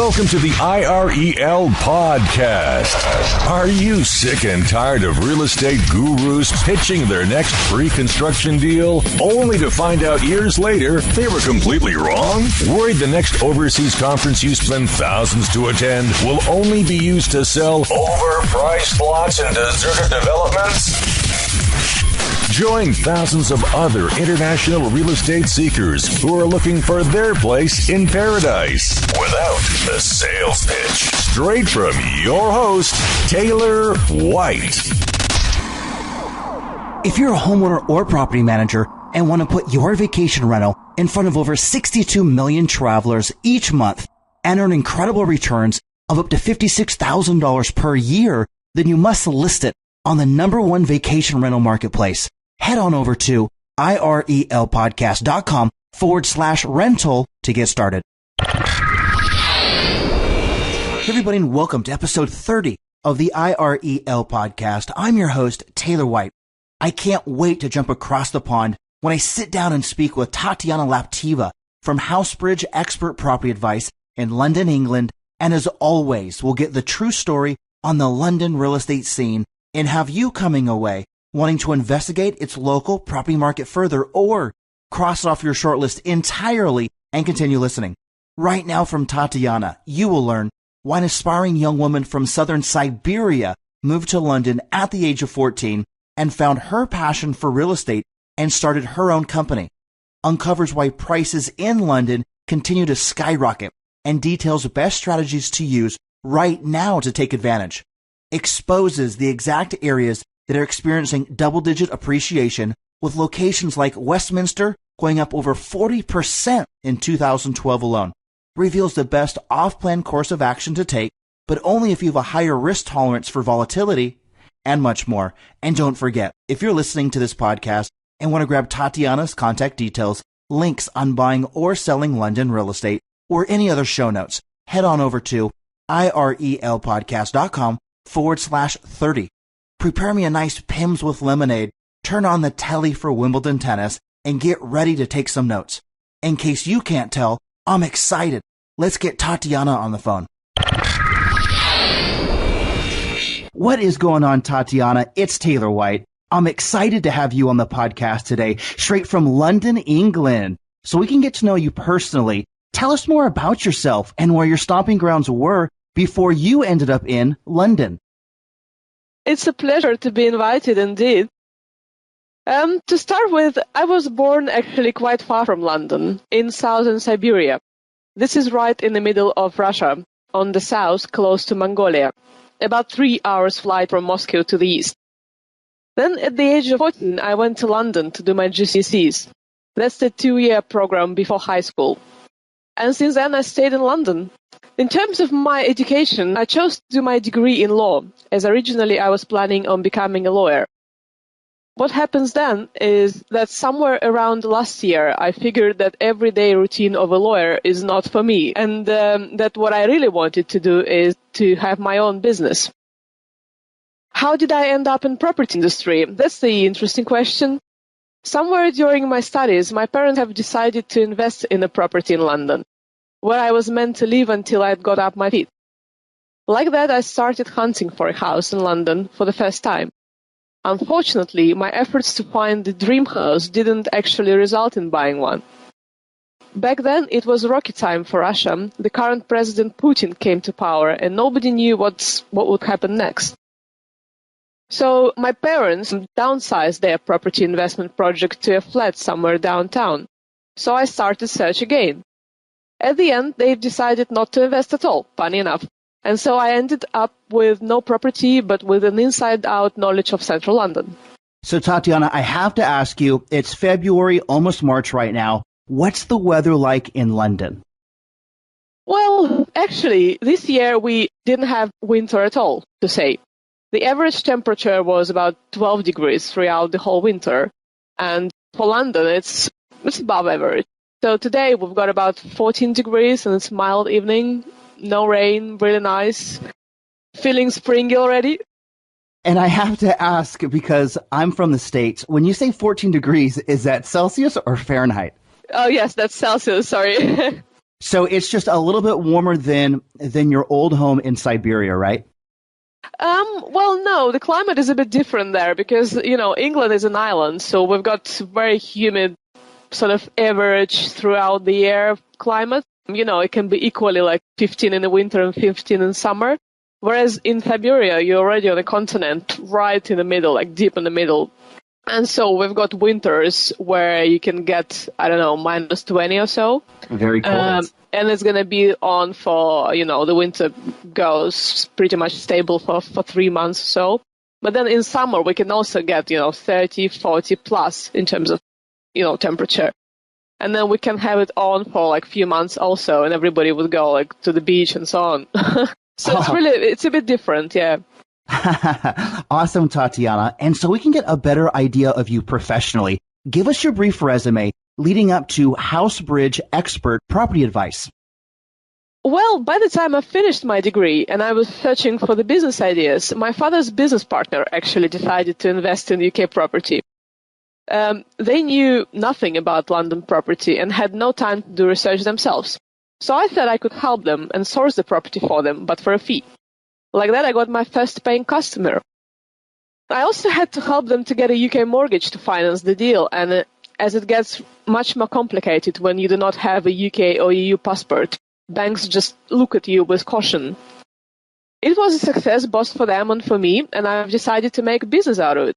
Welcome to the IREL podcast. Are you sick and tired of real estate gurus pitching their next pre-construction deal only to find out years later they were completely wrong? Worried the next overseas conference you spend thousands to attend will only be used to sell overpriced lots in deserted developments? Join thousands of other international real estate seekers who are looking for their place in paradise without the sales pitch. Straight from your host, Taylor White. If you're a homeowner or property manager and want to put your vacation rental in front of over 62 million travelers each month and earn incredible returns of up to $56,000 per year, then you must list it on the #1 vacation rental marketplace. Head on over to irelpodcast.com/rental to get started. Hey everybody, and welcome to episode 30 of the IREL podcast. I'm your host, Taylor White. I can't wait to jump across the pond when I sit down and speak with Tatiana Lapteva from HouseBridge Expert Property Advice in London, England. And as always, we'll get the true story on the London real estate scene and have you coming away wanting to investigate its local property market further or cross it off your shortlist entirely and continue listening. Right now from Tatiana, you will learn why an aspiring young woman from Southern Siberia moved to London at the age of 14 and found her passion for real estate and started her own company, uncovers why prices in London continue to skyrocket, and details best strategies to use right now to take advantage, exposes the exact areas that are experiencing double-digit appreciation, with locations like Westminster going up over 40% in 2012 alone, reveals the best off-plan course of action to take, but only if you have a higher risk tolerance for volatility, and much more. And don't forget, if you're listening to this podcast and want to grab Tatiana's contact details, links on buying or selling London real estate, or any other show notes, head on over to irelpodcast.com/30. Prepare me a nice Pimm's with lemonade, turn on the telly for Wimbledon tennis, and get ready to take some notes. In case you can't tell, I'm excited. Let's get Tatiana on the phone. What is going on, Tatiana? It's Taylor White. I'm excited to have you on the podcast today, straight from London, England, so we can get to know you personally. Tell us more about yourself and where your stomping grounds were before you ended up in London. It's a pleasure to be invited indeed. To start with, I was born actually quite far from London, in Southern Siberia. This is right in the middle of Russia, on the south, close to Mongolia, about 3 hours flight from Moscow to the east. Then at the age of 14, I went to London to do my GCSEs. That's the 2-year program before high school. And since then I stayed in London. In terms of my education, I chose to do my degree in law, as originally I was planning on becoming a lawyer. What happens then is that somewhere around last year, I figured that everyday routine of a lawyer is not for me, and that what I really wanted to do is to have my own business. How did I end up in property industry? That's the interesting question. Somewhere during my studies, my parents have decided to invest in a property in London, where I was meant to live until I'd got up my feet. Like that, I started hunting for a house in London for the first time. Unfortunately, my efforts to find the dream house didn't actually result in buying one. Back then, it was rocky time for Russia. The current President Putin came to power, and nobody knew what would happen next. So my parents downsized their property investment project to a flat somewhere downtown. So I started search again. At the end, they decided not to invest at all, funny enough. And so I ended up with no property, but with an inside-out knowledge of central London. So Tatiana, I have to ask you, it's February, almost March right now. What's the weather like in London? Well, actually, this year we didn't have winter at all, to say. The average temperature was about 12 degrees throughout the whole winter. And for London, it's above average. So today we've got about 14 degrees and it's mild evening, no rain, really nice. Feeling springy already. And I have to ask, because I'm from the States, when you say 14 degrees, is that Celsius or Fahrenheit? Oh, yes, that's Celsius, sorry. So it's just a little bit warmer than your old home in Siberia, right? Well, no, the climate is a bit different there because, England is an island, so we've got very humid sort of average throughout the year climate. It can be equally like 15 in the winter and 15 in summer. Whereas in Siberia, you're already on a continent right in the middle, like deep in the middle. And so we've got winters where you can get, I don't know, minus 20 or so. Very cold. And it's going to be on for, the winter goes pretty much stable for 3 months or so. But then in summer, we can also get, 30, 40 plus in terms of, temperature. And then we can have it on for like a few months also, and everybody would go like to the beach and so on. So it's a bit different, yeah. Awesome, Tatiana. And so we can get a better idea of you professionally. Give us your brief resume leading up to HouseBridge Expert Property Advice. Well, by the time I finished my degree and I was searching for the business ideas, my father's business partner actually decided to invest in UK property. They knew nothing about London property and had no time to do research themselves. So I thought I could help them and source the property for them, but for a fee. Like that, I got my first paying customer. I also had to help them to get a UK mortgage to finance the deal, and as it gets much more complicated when you do not have a UK or EU passport, banks just look at you with caution. It was a success both for them and for me, and I've decided to make a business out of it.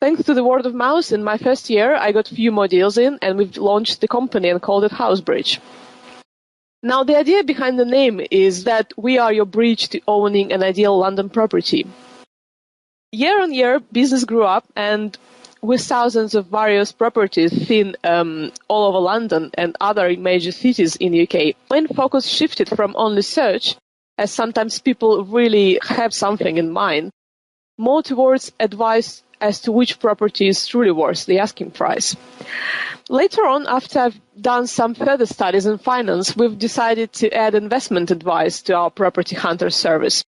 Thanks to the word of mouth, in my first year, I got a few more deals in, and we've launched the company and called it HouseBridge. Now, the idea behind the name is that we are your bridge to owning an ideal London property. Year on year, business grew up, and with thousands of various properties seen all over London and other major cities in the UK, main focus shifted from only search, as sometimes people really have something in mind, more towards advice as to which property is truly worth the asking price. Later on, after I've done some further studies in finance, we've decided to add investment advice to our property hunter service.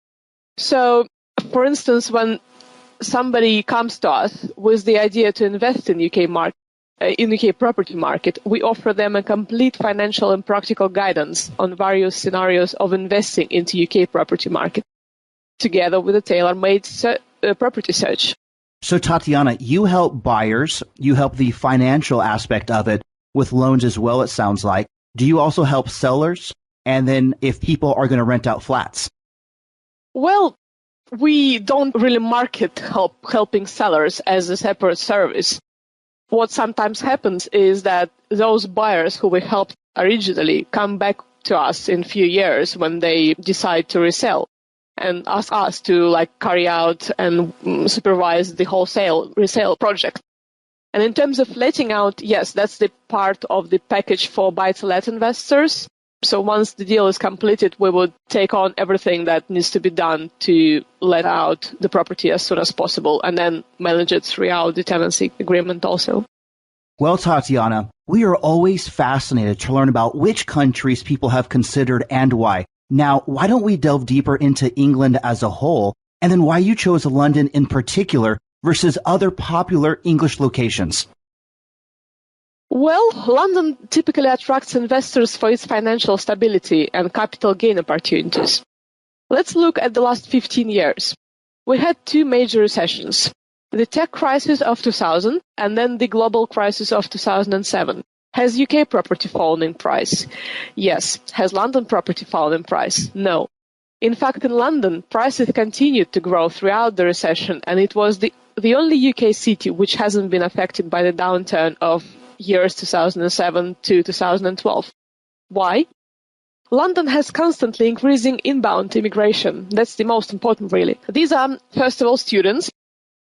So, for instance, when somebody comes to us with the idea to invest in UK property market, we offer them a complete financial and practical guidance on various scenarios of investing into UK property market, together with a tailor-made property search. So, Tatiana, you help buyers, you help the financial aspect of it with loans as well, it sounds like. Do you also help sellers? And then if people are going to rent out flats? Well, we don't really market helping sellers as a separate service. What sometimes happens is that those buyers who we helped originally come back to us in a few years when they decide to resell, and ask us to carry out and supervise the wholesale resale project. And in terms of letting out, yes, that's the part of the package for buy-to-let investors. So once the deal is completed, we would take on everything that needs to be done to let out the property as soon as possible and then manage it throughout the tenancy agreement also. Well, Tatiana, we are always fascinated to learn about which countries people have considered and why. Now, why don't we delve deeper into England as a whole, and then why you chose London in particular versus other popular English locations? Well, London typically attracts investors for its financial stability and capital gain opportunities. Let's look at the last 15 years. We had two major recessions, the tech crisis of 2000 and then the global crisis of 2007. Has UK property fallen in price? Yes. Has London property fallen in price? No. In fact, in London, prices continued to grow throughout the recession, and it was the only UK city which hasn't been affected by the downturn of years 2007 to 2012. Why? London has constantly increasing inbound immigration. That's the most important, really. These are, first of all, students,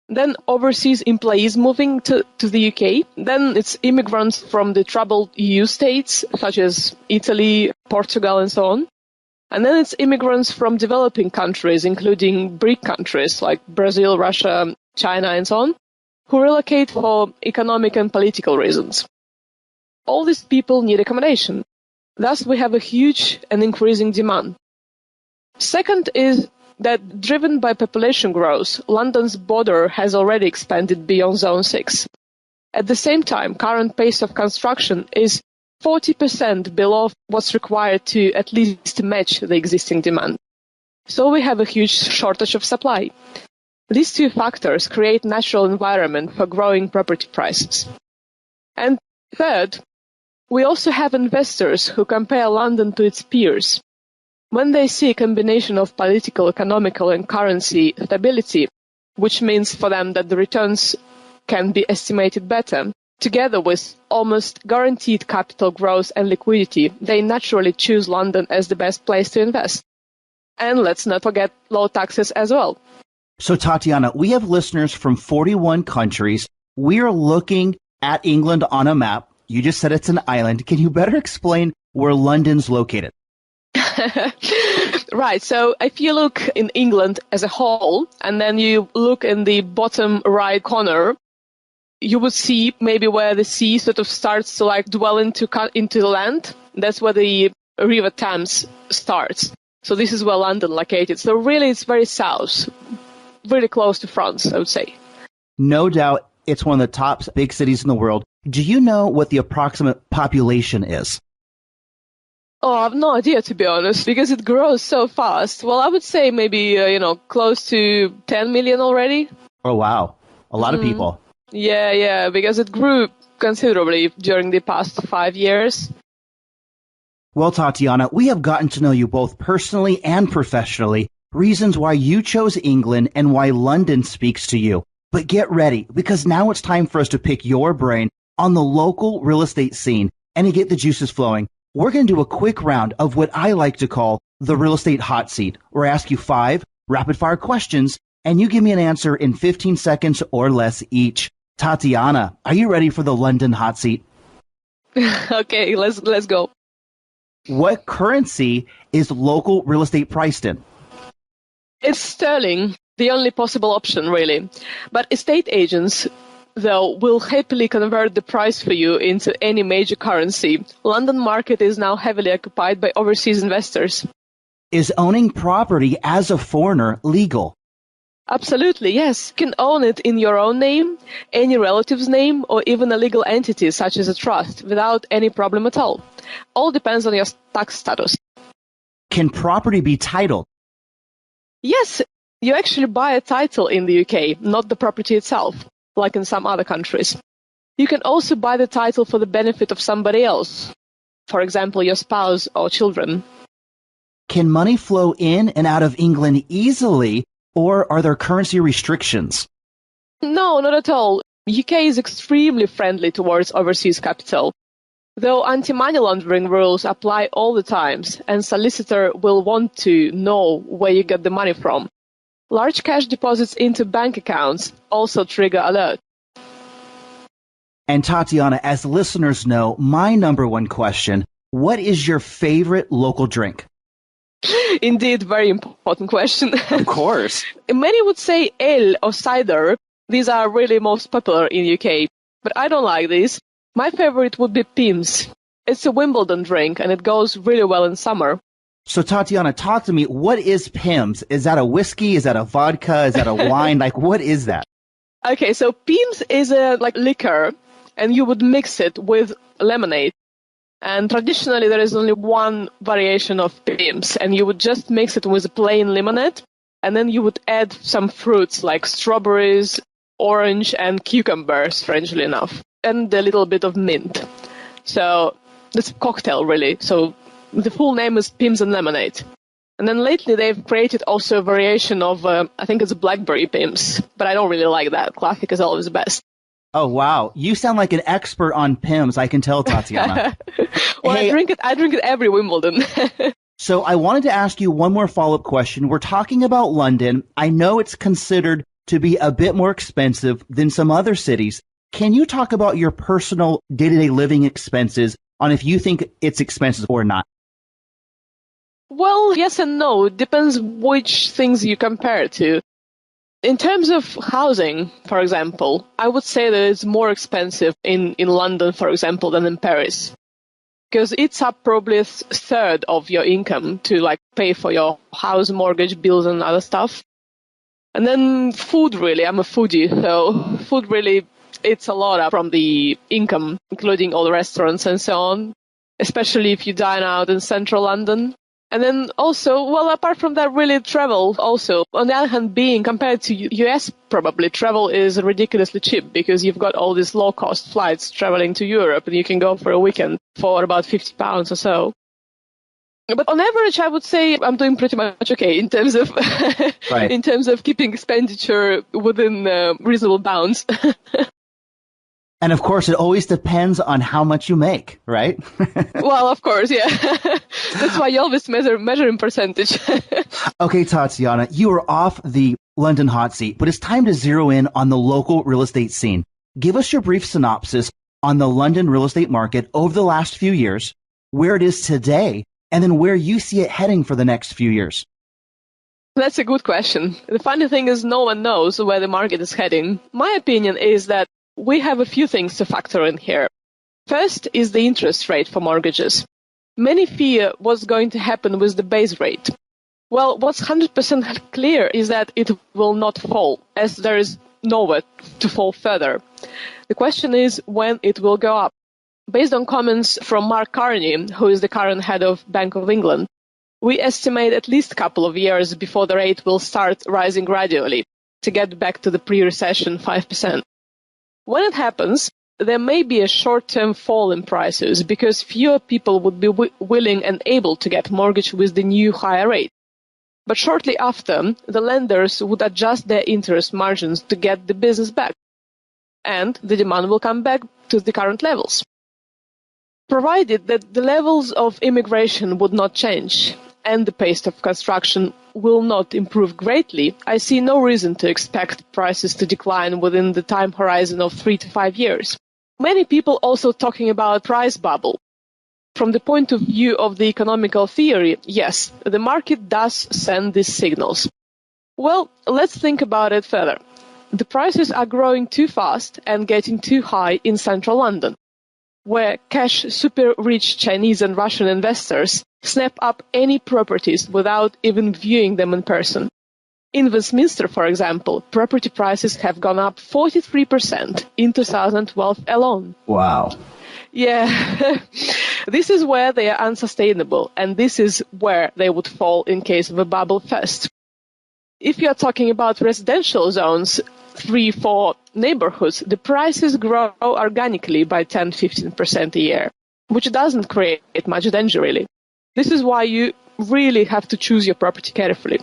then overseas employees moving to the UK, then it's immigrants from the troubled EU states, such as Italy, Portugal, and so on. And then it's immigrants from developing countries, including BRIC countries like Brazil, Russia, China, and so on, who relocate for economic and political reasons. All these people need accommodation. Thus, we have a huge and increasing demand. Second is that, driven by population growth, London's border has already expanded beyond Zone 6. At the same time, current pace of construction is 40% below what's required to at least match the existing demand. So we have a huge shortage of supply. These two factors create natural environment for growing property prices. And third, we also have investors who compare London to its peers. When they see a combination of political, economical, and currency stability, which means for them that the returns can be estimated better, together with almost guaranteed capital growth and liquidity, they naturally choose London as the best place to invest. And let's not forget low taxes as well. So, Tatiana, we have listeners from 41 countries. We are looking at England on a map. You just said it's an island. Can you better explain where London's located? Right. So if you look in England as a whole, and then you look in the bottom right corner, you would see maybe where the sea sort of starts to like dwell into the land. That's where the River Thames starts. So this is where London located. So really it's very south, really close to France, I would say. No doubt it's one of the top big cities in the world. Do you know what the approximate population is? Oh, I have no idea, to be honest, because it grows so fast. Well, I would say maybe, close to 10 million already. Oh, wow. A lot of people. Yeah, because it grew considerably during the past 5 years. Well, Tatiana, we have gotten to know you both personally and professionally, reasons why you chose England and why London speaks to you. But get ready, because now it's time for us to pick your brain on the local real estate scene and to get the juices flowing. We're going to do a quick round of what I like to call the real estate hot seat, where I ask you 5 rapid-fire questions, and you give me an answer in 15 seconds or less each. Tatiana, are you ready for the London hot seat? Okay, let's go. What currency is local real estate priced in? It's sterling, the only possible option, really. But estate agents, though, will happily convert the price for you into any major currency. London market is now heavily occupied by overseas investors. Is owning property as a foreigner legal? Absolutely, yes. You can own it in your own name, any relative's name, or even a legal entity such as a trust without any problem at all. All depends on your tax status. Can property be titled? Yes, you actually buy a title in the UK, not the property itself, like in some other countries. You can also buy the title for the benefit of somebody else, for example, your spouse or children. Can money flow in and out of England easily, or are there currency restrictions? No, not at all. UK is extremely friendly towards overseas capital, though anti-money laundering rules apply all the times, and Solicitor will want to know where you get the money from. Large cash deposits into bank accounts also trigger alert. And Tatiana, as listeners know, my number one question, what is your favorite local drink? Indeed, very important question. Of course. Many would say ale or cider. These are really most popular in UK, but I don't like these. My favorite would be Pimm's. It's a Wimbledon drink, and it goes really well in summer. So, Tatiana, talk to me. What is Pimm's? Is that a whiskey? Is that a vodka? Is that a wine? Like, what is that? Okay, so Pimm's is a liquor, and you would mix it with lemonade. And traditionally, there is only one variation of Pimm's, and you would just mix it with a plain lemonade, and then you would add some fruits like strawberries, orange, and cucumber, strangely enough, and a little bit of mint. So it's a cocktail, really. So the full name is Pimm's and Lemonade. And then lately, they've created also a variation of, I think it's Blackberry Pimm's, but I don't really like that. Classic is always the best. Oh, wow. You sound like an expert on Pimm's, I can tell, Tatiana. Well, hey, I drink it every Wimbledon. So I wanted to ask you one more follow-up question. We're talking about London. I know it's considered to be a bit more expensive than some other cities. Can you talk about your personal day-to-day living expenses on if you think it's expensive or not? Well, yes and no. It depends which things you compare it to. In terms of housing, for example, I would say that it's more expensive in London, for example, than in Paris. Because it's up probably a third of your income to pay for your house, mortgage, bills and other stuff. And then food, really. I'm a foodie, so food really, it's a lot up from the income, including all the restaurants and so on. especially if you dine out in central London. And then also, well, apart from that, really travel also. On the other hand, being compared to US, probably travel is ridiculously cheap because you've got all these low-cost flights traveling to Europe and you can go for a weekend for about £50 or so. But on average, I would say I'm doing pretty much okay in terms of Right. in terms of keeping expenditure within reasonable bounds. And of course, it always depends on how much you make, right? Well, of course, yeah. That's why you always measure in percentage. Okay, Tatiana, you are off the London hot seat, but it's time to zero in on the local real estate scene. Give us your brief synopsis on the London real estate market over the last few years, where it is today, and then where you see it heading for the next few years. That's a good question. The funny thing is no one knows where the market is heading. My opinion is that we have a few things to factor in here. First is the interest rate for mortgages. Many fear what's going to happen with the base rate. Well, what's 100% clear is that it will not fall, as there is nowhere to fall further. The question is when it will go up. Based on comments from Mark Carney, who is the current head of Bank of England, we estimate at least a couple of years before the rate will start rising gradually to get back to the pre-recession 5%. When it happens, there may be a short-term fall in prices because fewer people would be willing and able to get mortgage with the new higher rate. But shortly after, the lenders would adjust their interest margins to get the business back, and the demand will come back to the current levels. Provided that the levels of immigration would not change and the pace of construction will not improve greatly, I see no reason to expect prices to decline within the time horizon of 3 to 5 years. Many people also talking about price bubble. From the point of view of the economical theory, yes, the market does send these signals. Well, let's think about it further. The prices are growing too fast and getting too high in central London, where cash super-rich Chinese and Russian investors snap up any properties without even viewing them in person. In Westminster, for example, property prices have gone up 43% in 2012 alone. Wow. Yeah, this is where they are unsustainable, and this is where they would fall in case of a bubble first. If you are talking about residential zones, 3-4 neighborhoods, the prices grow organically by 10-15% a year, which doesn't create much danger, really. This is why you really have to choose your property carefully.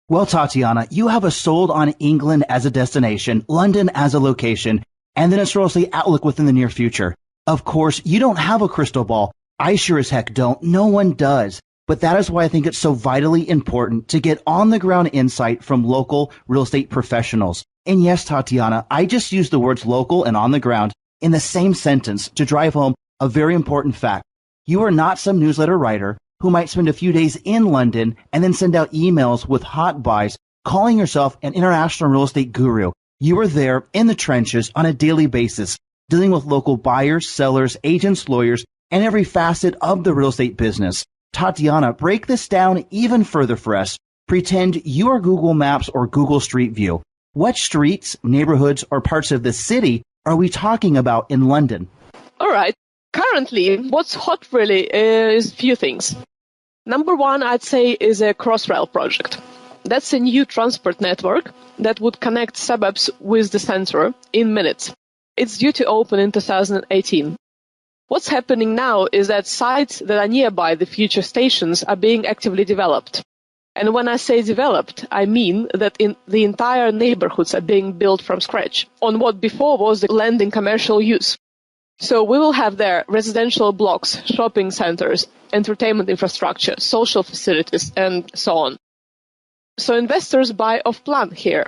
Well, Tatiana, you have us sold on England as a destination, London as a location, and then its real estate outlook within the near future. Of course, you don't have a crystal ball. I sure as heck don't. No one does. But that is why I think it's so vitally important to get on-the-ground insight from local real estate professionals. And yes, Tatiana, I just used the words local and on the ground in the same sentence to drive home a very important fact. You are not some newsletter writer who might spend a few days in London and then send out emails with hot buys, calling yourself an international real estate guru. You are there in the trenches on a daily basis, dealing with local buyers, sellers, agents, lawyers, and every facet of the real estate business. Tatiana, break this down even further for us. Pretend you are Google Maps or Google Street View. What streets, neighborhoods, or parts of the city are we talking about in London? All right. Currently, what's hot really is a few things. Number one, I'd say, is a Crossrail project. That's a new transport network that would connect suburbs with the center in minutes. It's due to open in 2018. What's happening now is that sites that are nearby the future stations are being actively developed. And when I say developed, I mean that the entire neighborhoods are being built from scratch on what before was the land in commercial use. So we will have there residential blocks, shopping centers, entertainment infrastructure, social facilities, and so on. So investors buy off plan here.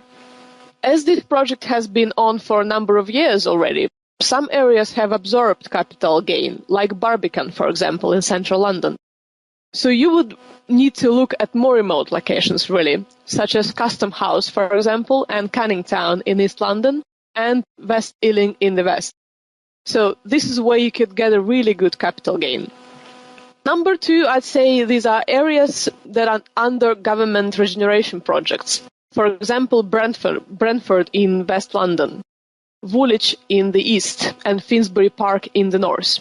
As this project has been on for a number of years already, some areas have absorbed capital gain, like Barbican, for example, in central London. So you would need to look at more remote locations, really, such as Custom House, for example, and Canning Town in East London, and West Ealing in the west. So this is where you could get a really good capital gain. Number two, I'd say these are areas that are under government regeneration projects. For example, Brentford in West London, Woolwich in the east, and Finsbury Park in the north.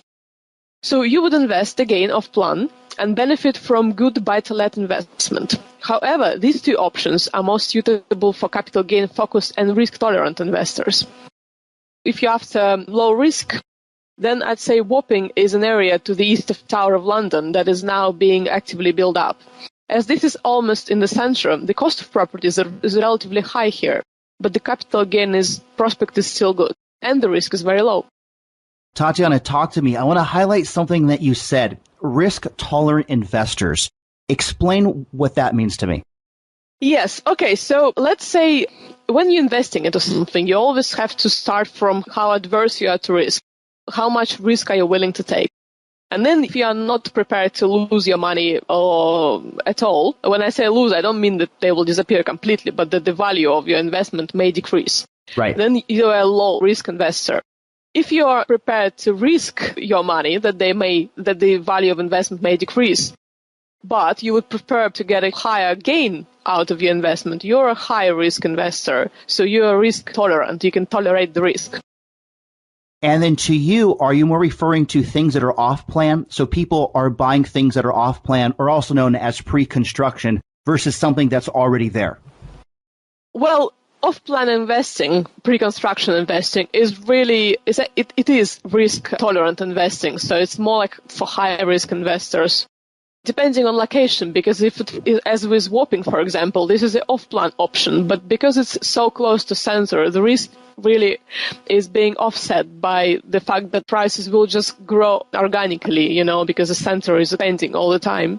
So you would invest the gain of plan and benefit from good buy-to-let investment. However, these two options are most suitable for capital gain-focused and risk-tolerant investors. If you're after low risk, then I'd say Wapping is an area to the east of Tower of London that is now being actively built up. As this is almost in the center, the cost of properties is relatively high here, but the capital gain prospect is still good, and the risk is very low. Tatiana, talk to me. I want to highlight something that you said, risk-tolerant investors. Explain what that means to me. Yes. Okay. So let's say when you're investing into something, you always have to start from how adverse you are to risk. How much risk are you willing to take? And then if you are not prepared to lose your money at all, when I say lose, I don't mean that they will disappear completely, but that the value of your investment may decrease. Right. Then you're a low-risk investor. If you are prepared to risk your money, that the value of investment may decrease, but you would prefer to get a higher gain out of your investment, you're a high-risk investor, so you're risk-tolerant. You can tolerate the risk. And then to you, are you more referring to things that are off-plan? So people are buying things that are off-plan, or also known as pre-construction, versus something that's already there? Well, off-plan investing, pre-construction investing, is risk-tolerant investing. So it's more like for high-risk investors, depending on location. Because if it is, as with Wapping, for example, this is an off-plan option, but because it's so close to center, the risk really is being offset by the fact that prices will just grow organically, because the center is expanding all the time.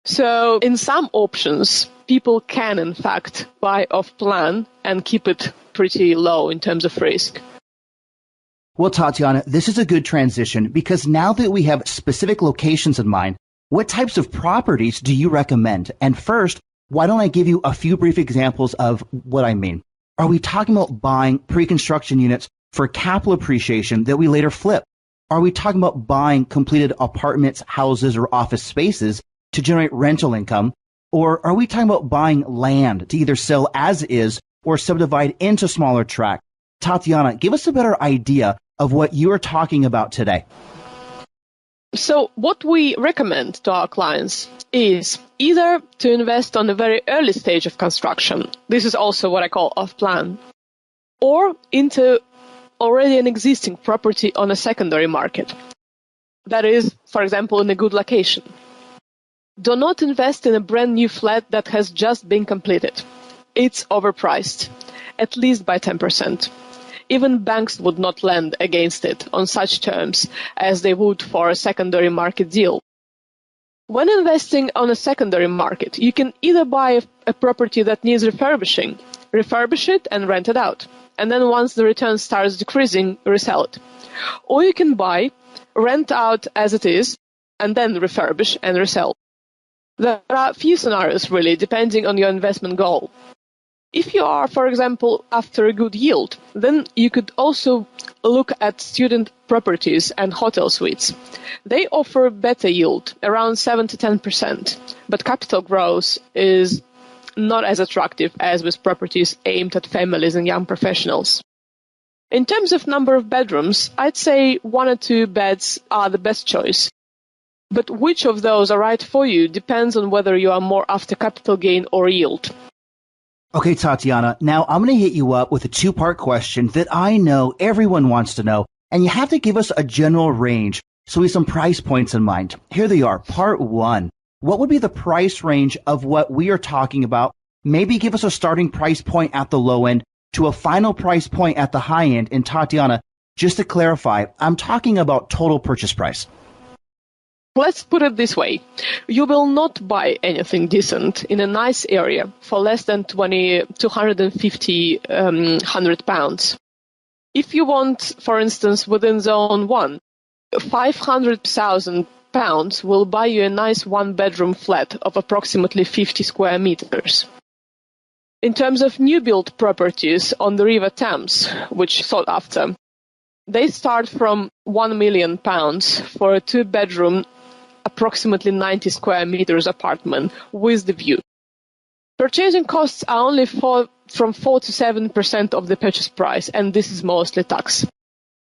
So in some options, people can, in fact, buy off-plan and keep it pretty low in terms of risk. Well, Tatiana, this is a good transition because now that we have specific locations in mind, what types of properties do you recommend? And first, why don't I give you a few brief examples of what I mean? Are we talking about buying pre-construction units for capital appreciation that we later flip? Are we talking about buying completed apartments, houses, or office spaces to generate rental income? Or are we talking about buying land to either sell as is or subdivide into smaller tracts? Tatiana, give us a better idea of what you are talking about today. So what we recommend to our clients is either to invest on a very early stage of construction. This is also what I call off-plan. Or into already an existing property on a secondary market. That is, for example, in a good location. Do not invest in a brand new flat that has just been completed. It's overpriced, at least by 10%. Even banks would not lend against it on such terms as they would for a secondary market deal. When investing on a secondary market, you can either buy a property that needs refurbishing, refurbish it and rent it out, and then once the return starts decreasing, resell it. Or you can buy, rent out as it is, and then refurbish and resell. There are a few scenarios really, depending on your investment goal. If you are, for example, after a good yield, then you could also look at student properties and hotel suites. They offer better yield, around 7 to 10%, but capital growth is not as attractive as with properties aimed at families and young professionals. In terms of number of bedrooms, I'd say 1 or 2 beds are the best choice. But which of those are right for you depends on whether you are more after capital gain or yield. Okay, Tatiana, now I'm going to hit you up with a 2-part question that I know everyone wants to know, and you have to give us a general range so we have some price points in mind. Here they are. Part 1. What would be the price range of what we are talking about? Maybe give us a starting price point at the low end to a final price point at the high end. And Tatiana, just to clarify, I'm talking about total purchase price. Let's put it this way. You will not buy anything decent in a nice area for less than 250 £100. If you want, for instance, within Zone 1, £500,000 will buy you a nice 1-bedroom flat of approximately 50 square meters. In terms of new build properties on the River Thames, which sought after, they start from £1 million for a 2-bedroom approximately 90 square meters apartment with the view. Purchasing costs are only from 4 to 7% of the purchase price, and this is mostly tax.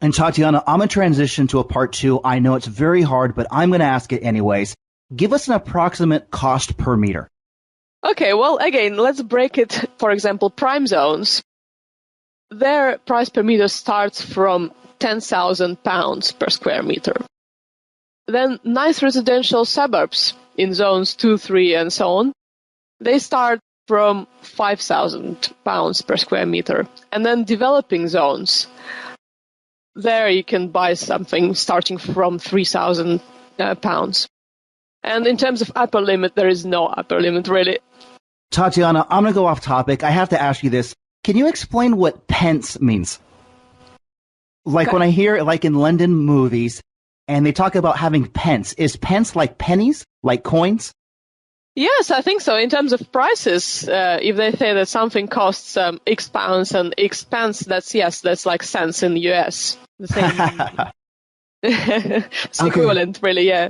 And Tatiana, I'm going to transition to a part 2. I know it's very hard, but I'm going to ask it anyways. Give us an approximate cost per meter. Okay, well, again, let's break it. For example, prime zones. Their price per meter starts from £10,000 per square meter. Then nice residential suburbs in zones 2, 3, and so on, they start from £5,000 per square meter. And then developing zones, there you can buy something starting from £3,000. And in terms of upper limit, there is no upper limit, really. Tatiana, I'm going to go off topic. I have to ask you this. Can you explain what pence means? Like when I hear, like in London movies, and they talk about having pence. Is pence like pennies, like coins? Yes, I think so. In terms of prices, if they say that something costs X pounds and X pence, that's like cents in the US. The same. It's equivalent, really, yeah.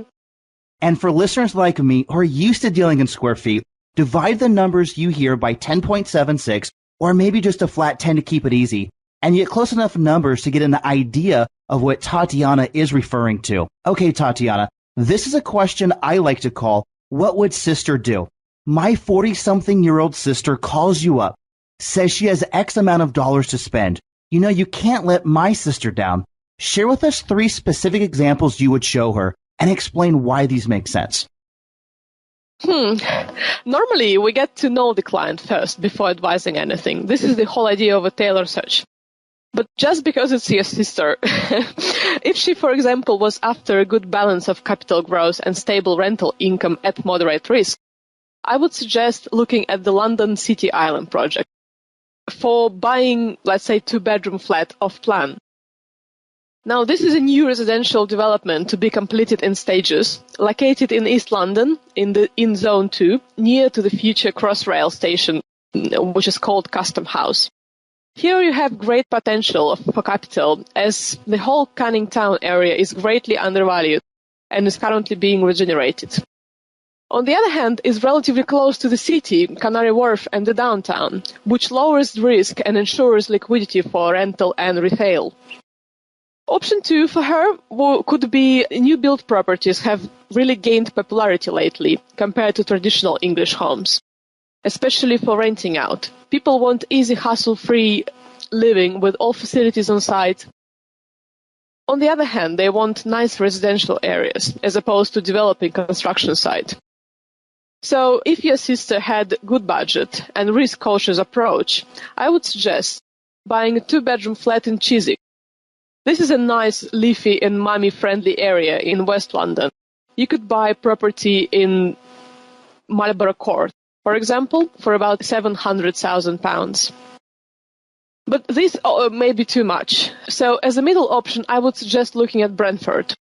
And for listeners like me who are used to dealing in square feet, divide the numbers you hear by 10.76, or maybe just a flat 10 to keep it easy, and you get close enough numbers to get an idea of what Tatiana is referring to. Okay, Tatiana, this is a question I like to call, what would sister do? My 40-something-year-old sister calls you up, says she has X amount of dollars to spend. You know, you can't let my sister down. Share with us 3 specific examples you would show her and explain why these make sense. Normally, we get to know the client first before advising anything. This is the whole idea of a tailor search. But just because it's your sister, if she, for example, was after a good balance of capital growth and stable rental income at moderate risk, I would suggest looking at the London City Island project for buying, let's say, 2-bedroom flat off plan. Now, this is a new residential development to be completed in stages, located in East London, in Zone 2, near to the future Crossrail station, which is called Custom House. Here you have great potential for capital, as the whole Canning Town area is greatly undervalued and is currently being regenerated. On the other hand, is relatively close to the city, Canary Wharf and the downtown, which lowers the risk and ensures liquidity for rental and retail. Option 2 for her could be new build properties have really gained popularity lately compared to traditional English homes, especially for renting out. People want easy, hassle-free living with all facilities on site. On the other hand, they want nice residential areas as opposed to developing construction site. So if your sister had good budget and risk-cautious approach, I would suggest buying a 2-bedroom flat in Chiswick. This is a nice, leafy and mummy-friendly area in West London. You could buy property in Marlborough Court, for example, for about £700,000. But this may be too much. So as a middle option, I would suggest looking at Brentford.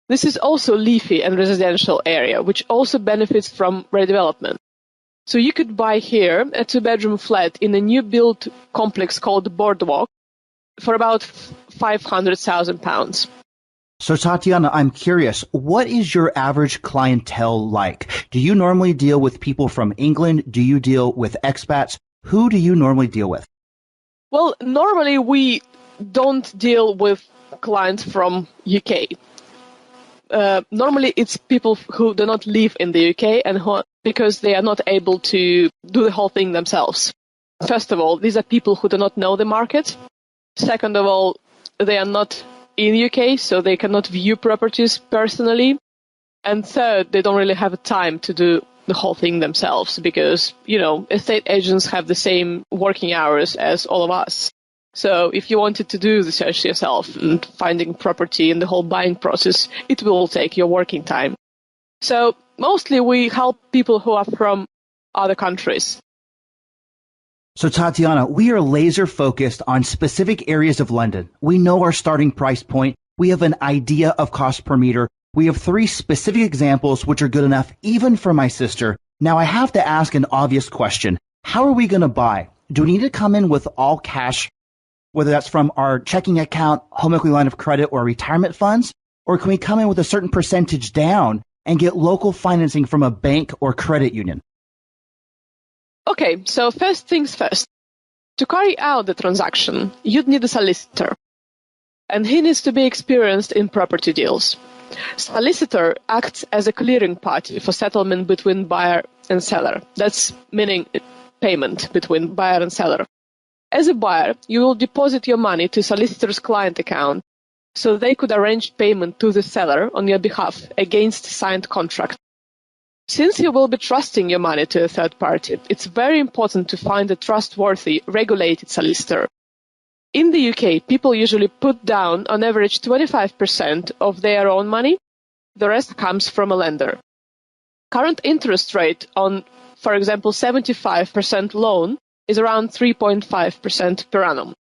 This is also a leafy and residential area, which also benefits from redevelopment. So you could buy here a 2-bedroom flat in a new build complex called Boardwalk for about £500,000. So Tatiana, I'm curious, what is your average clientele like? Do you normally deal with people from England? Do you deal with expats? Who do you normally deal with? Well, normally we don't deal with clients from UK. Normally it's people who do not live in the UK and because they are not able to do the whole thing themselves. First of all, these are people who do not know the market. Second of all, they are not in UK, so they cannot view properties personally. And third, they don't really have time to do the whole thing themselves because, estate agents have the same working hours as all of us. So if you wanted to do the search yourself and finding property and the whole buying process, it will take your working time. So mostly we help people who are from other countries. So Tatiana, we are laser focused on specific areas of London. We know our starting price point. We have an idea of cost per meter. We have 3 specific examples which are good enough even for my sister. Now I have to ask an obvious question. How are we going to buy? Do we need to come in with all cash, whether that's from our checking account, home equity line of credit, or retirement funds? Or can we come in with a certain percentage down and get local financing from a bank or credit union? Okay, so first things first. To carry out the transaction, you'd need a solicitor. and he needs to be experienced in property deals. Solicitor acts as a clearing party for settlement between buyer and seller. That's meaning payment between buyer and seller. As a buyer, you will deposit your money to solicitor's client account so they could arrange payment to the seller on your behalf against signed contract. Since you will be trusting your money to a third party, it's very important to find a trustworthy, regulated solicitor. In the UK, people usually put down on average 25% of their own money. The rest comes from a lender. Current interest rate on, for example, 75% loan is around 3.5% per annum.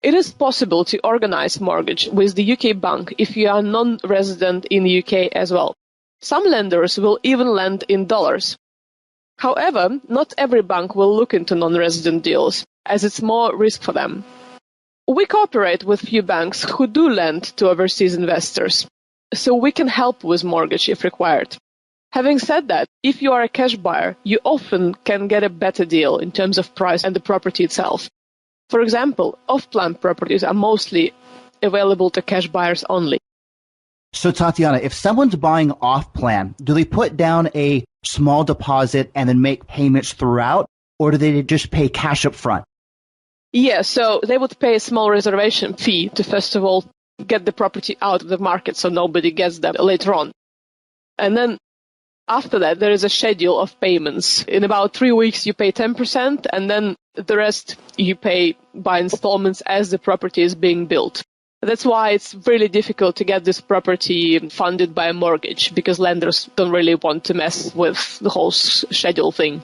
It is possible to organize mortgage with the UK bank if you are non-resident in the UK as well. Some lenders will even lend in dollars. However, not every bank will look into non-resident deals, as it's more risk for them. We cooperate with few banks who do lend to overseas investors, so we can help with mortgage if required. Having said that, if you are a cash buyer, you often can get a better deal in terms of price and the property itself. For example, off-plan properties are mostly available to cash buyers only. So, Tatiana, if someone's buying off-plan, do they put down a small deposit and then make payments throughout, or do they just pay cash up front? Yeah, so they would pay a small reservation fee to, first of all, get the property out of the market so nobody gets them later on. And then after that, there is a schedule of payments. In about 3 weeks, you pay 10%, and then the rest you pay by installments as the property is being built. That's why it's really difficult to get this property funded by a mortgage, because lenders don't really want to mess with the whole schedule thing.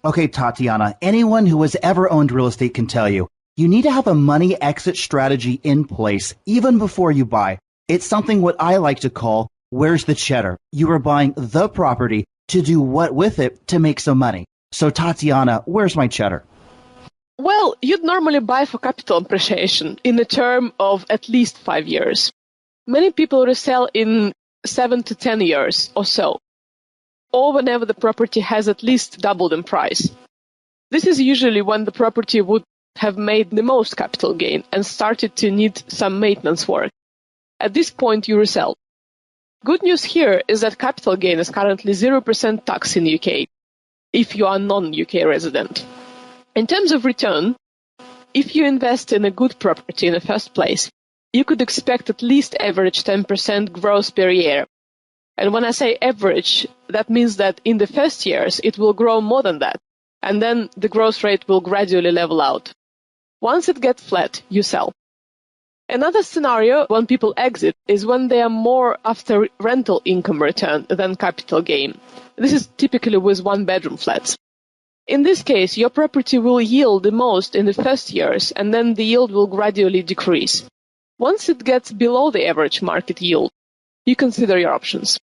Okay, Tatiana, anyone who has ever owned real estate can tell you, you need to have a money exit strategy in place even before you buy. It's something what I like to call, where's the cheddar? You are buying the property to do what with it to make some money. So, Tatiana, where's my cheddar? Well, you'd normally buy for capital appreciation in a term of at least 5 years. Many people resell in 7 to 10 years or so, or whenever the property has at least doubled in price. This is usually when the property would have made the most capital gain and started to need some maintenance work. At this point, you resell. Good news here is that capital gain is currently 0% tax in the UK if you are a non-UK resident. In terms of return, if you invest in a good property in the first place, you could expect at least average 10% growth per year. And when I say average, that means that in the first years, it will grow more than that, and then the growth rate will gradually level out. Once it gets flat, you sell. Another scenario when people exit is when they are more after rental income return than capital gain. This is typically with one-bedroom flats. In this case, your property will yield the most in the first years, and then the yield will gradually decrease. Once it gets below the average market yield, you consider your options.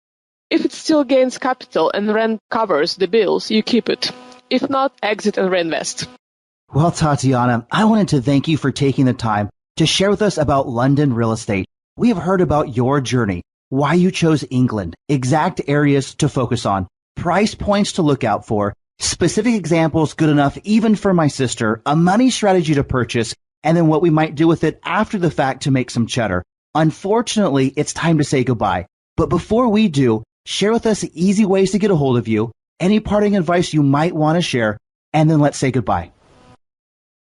If it still gains capital and rent covers the bills, you keep it. If not, exit and reinvest. Well, Tatiana, I wanted to thank you for taking the time to share with us about London real estate. We have heard about your journey, why you chose England, exact areas to focus on, price points to look out for, specific examples good enough even for my sister, a money strategy to purchase, and then what we might do with it after the fact to make some cheddar. Unfortunately, it's time to say goodbye. But before we do, share with us easy ways to get a hold of you, any parting advice you might want to share, and then let's say goodbye.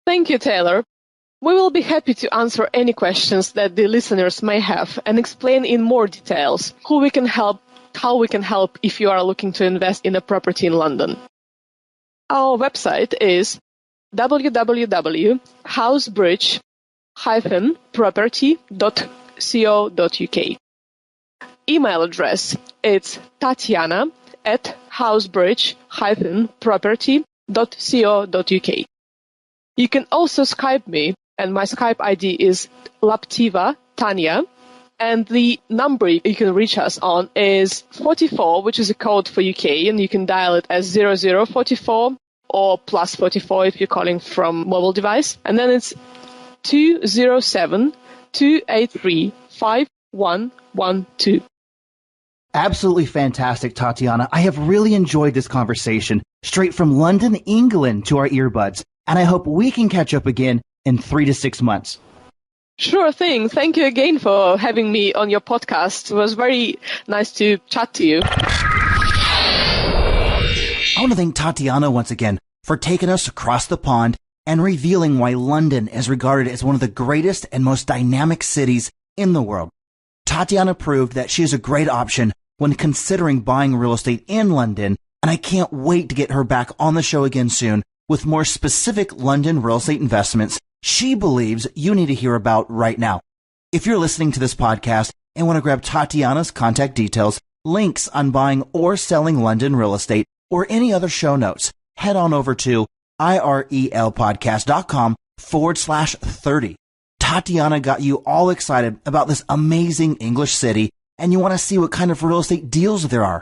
Thank you, Taylor. We will be happy to answer any questions that the listeners may have and explain in more details who we can help, how we can help if you are looking to invest in a property in London. Our website is www.housebridge-property.co.uk. Email address is tatiana@housebridge-property.co.uk. You can also Skype me, and my Skype ID is Lapteva Tanya, and the number you can reach us on is 44, which is a code for UK, and you can dial it as 0044 or +44 if you're calling from mobile device, and then it's 207-283-5112. Absolutely fantastic, Tatiana. I have really enjoyed this conversation, straight from London, England to our earbuds, and I hope we can catch up again in 3 to 6 months. Sure thing. Thank you again for having me on your podcast. It was very nice to chat to you. I want to thank Tatiana once again for taking us across the pond and revealing why London is regarded as one of the greatest and most dynamic cities in the world. Tatiana proved that she is a great option when considering buying real estate in London, and I can't wait to get her back on the show again soon with more specific London real estate investments she believes you need to hear about right now. If you're listening to this podcast and want to grab Tatiana's contact details, links on buying or selling London real estate, or any other show notes, head on over to irelpodcast.com/30. Tatiana got you all excited about this amazing English city, and you want to see what kind of real estate deals there are.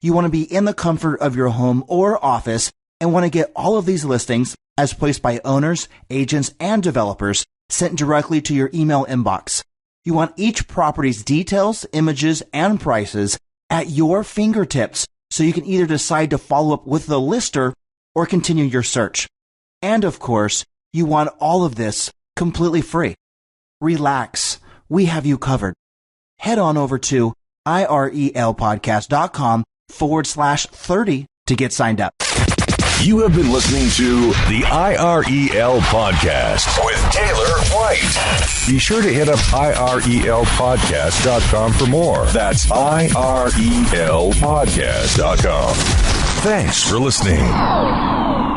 You want to be in the comfort of your home or office and want to get all of these listings as placed by owners, agents, and developers sent directly to your email inbox. You want each property's details, images, and prices at your fingertips so you can either decide to follow up with the lister or continue your search. And of course, you want all of this completely free. Relax. We have you covered. Head on over to irelpodcast.com/30 to get signed up. You have been listening to the IREL Podcast with Taylor White. Be sure to hit up irelpodcast.com for more. That's irelpodcast.com. Thanks for listening.